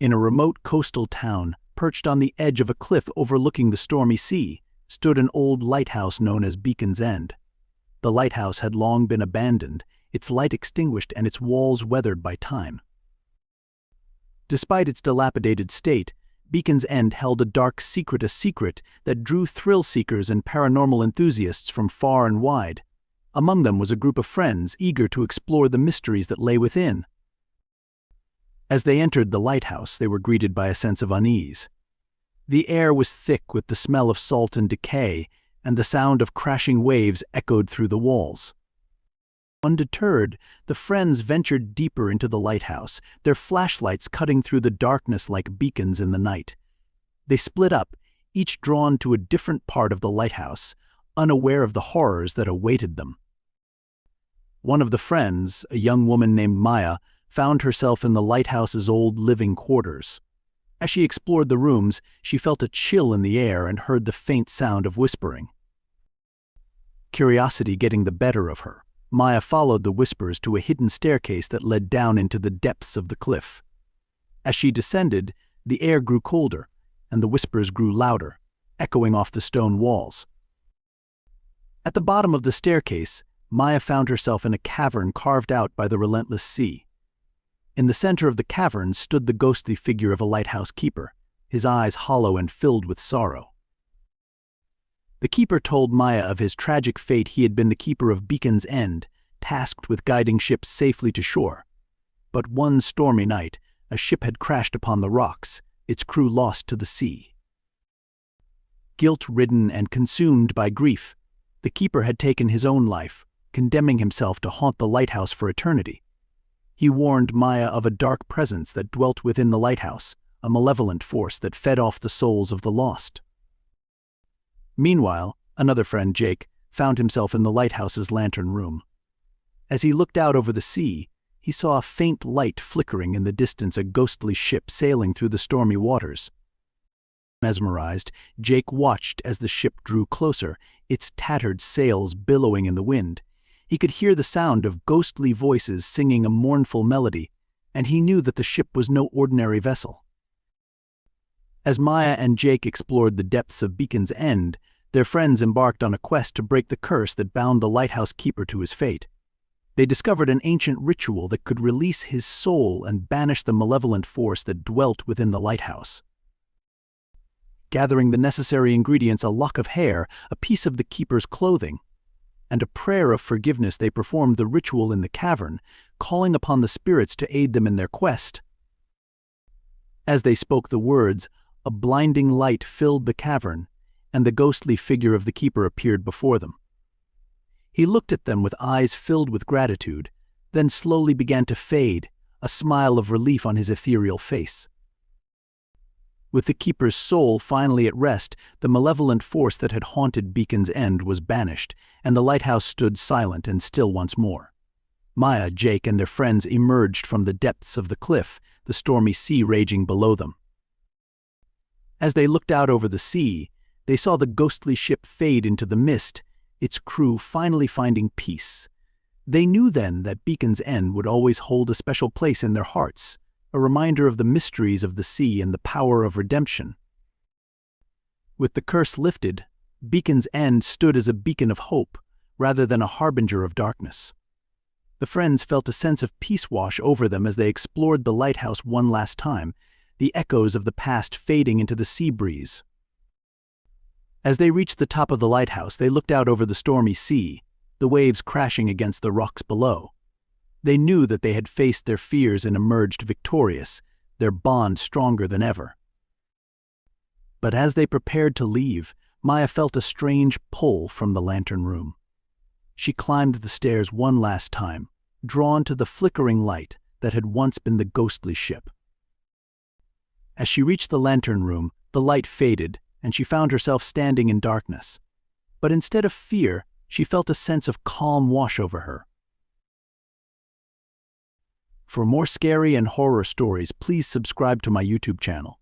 In a remote coastal town, perched on the edge of a cliff overlooking the stormy sea, stood an old lighthouse known as Beacon's End. The lighthouse had long been abandoned, its light extinguished and its walls weathered by time. Despite its dilapidated state, Beacon's End held a dark secret, a secret that drew thrill-seekers and paranormal enthusiasts from far and wide. Among them was a group of friends eager to explore the mysteries that lay within. As they entered the lighthouse, they were greeted by a sense of unease. The air was thick with the smell of salt and decay, and the sound of crashing waves echoed through the walls. Undeterred, the friends ventured deeper into the lighthouse, their flashlights cutting through the darkness like beacons in the night. They split up, each drawn to a different part of the lighthouse, unaware of the horrors that awaited them. One of the friends, a young woman named Maya, found herself in the lighthouse's old living quarters. As she explored the rooms, she felt a chill in the air and heard the faint sound of whispering. Curiosity getting the better of her, Maya followed the whispers to a hidden staircase that led down into the depths of the cliff. As she descended, the air grew colder, and the whispers grew louder, echoing off the stone walls. At the bottom of the staircase, Maya found herself in a cavern carved out by the relentless sea. In the center of the cavern stood the ghostly figure of a lighthouse keeper, his eyes hollow and filled with sorrow. The keeper told Maya of his tragic fate. He had been the keeper of Beacon's End, tasked with guiding ships safely to shore. But one stormy night, a ship had crashed upon the rocks, its crew lost to the sea. Guilt-ridden and consumed by grief, the keeper had taken his own life, condemning himself to haunt the lighthouse for eternity. He warned Maya of a dark presence that dwelt within the lighthouse, a malevolent force that fed off the souls of the lost. Meanwhile, another friend, Jake, found himself in the lighthouse's lantern room. As he looked out over the sea, he saw a faint light flickering in the distance, a ghostly ship sailing through the stormy waters. Mesmerized, Jake watched as the ship drew closer, its tattered sails billowing in the wind. He could hear the sound of ghostly voices singing a mournful melody, and he knew that the ship was no ordinary vessel. As Maya and Jake explored the depths of Beacon's End, their friends embarked on a quest to break the curse that bound the lighthouse keeper to his fate. They discovered an ancient ritual that could release his soul and banish the malevolent force that dwelt within the lighthouse. Gathering the necessary ingredients, a lock of hair, a piece of the keeper's clothing, and a prayer of forgiveness, they performed the ritual in the cavern, calling upon the spirits to aid them in their quest. As they spoke the words, a blinding light filled the cavern, and the ghostly figure of the keeper appeared before them. He looked at them with eyes filled with gratitude, then slowly began to fade, a smile of relief on his ethereal face. With the keeper's soul finally at rest, the malevolent force that had haunted Beacon's End was banished, and the lighthouse stood silent and still once more. Maya, Jake, and their friends emerged from the depths of the cliff, the stormy sea raging below them. As they looked out over the sea, they saw the ghostly ship fade into the mist, its crew finally finding peace. They knew then that Beacon's End would always hold a special place in their hearts, a reminder of the mysteries of the sea and the power of redemption. With the curse lifted, Beacon's End stood as a beacon of hope, rather than a harbinger of darkness. The friends felt a sense of peace wash over them as they explored the lighthouse one last time, the echoes of the past fading into the sea breeze. As they reached the top of the lighthouse, they looked out over the stormy sea, the waves crashing against the rocks below. They knew that they had faced their fears and emerged victorious, their bond stronger than ever. But as they prepared to leave, Maya felt a strange pull from the lantern room. She climbed the stairs one last time, drawn to the flickering light that had once been the ghostly ship. As she reached the lantern room, the light faded, and she found herself standing in darkness. But instead of fear, she felt a sense of calm wash over her. For more scary and horror stories, please subscribe to my YouTube channel.